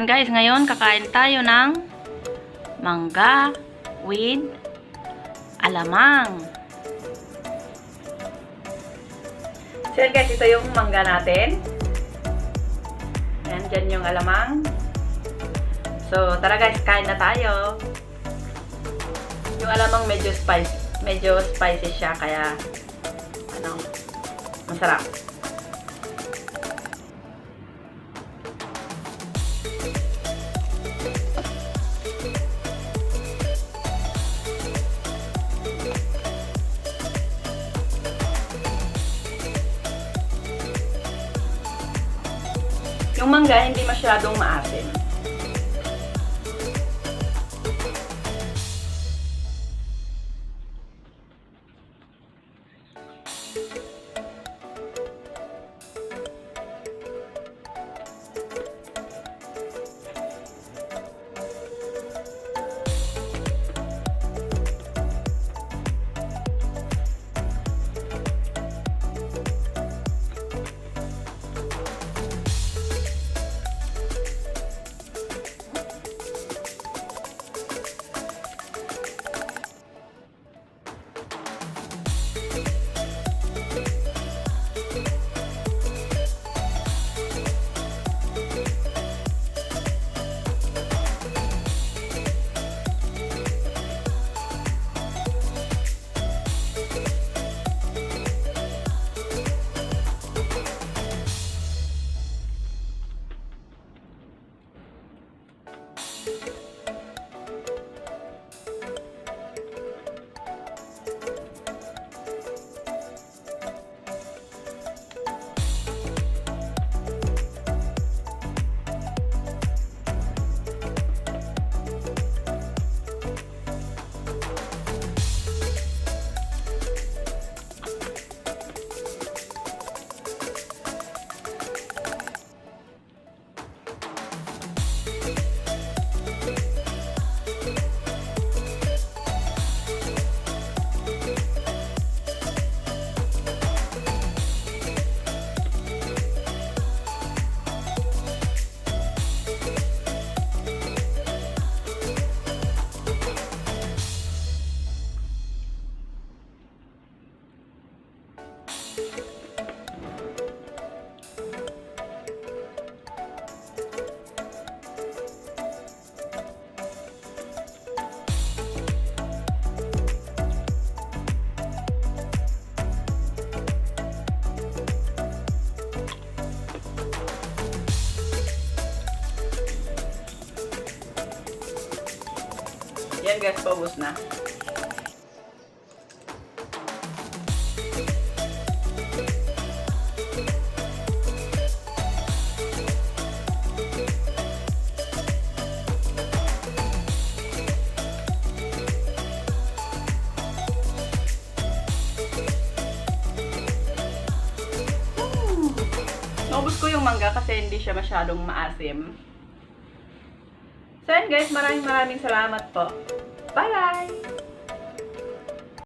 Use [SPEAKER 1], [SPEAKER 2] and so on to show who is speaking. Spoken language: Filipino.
[SPEAKER 1] Yan guys, ngayon kakain tayo ng mangga with alamang. So yan guys, ito yung mangga natin. Yan, dyan yung alamang. So tara guys, kain na tayo. Yung alamang medyo spicy siya, kaya masarap. Yung mangga hindi masyadong maasim. Yan guys, paubos na. Naubos ko yung mangga kasi hindi siya masyadong maasim. So yan guys, maraming salamat po. Bye-bye!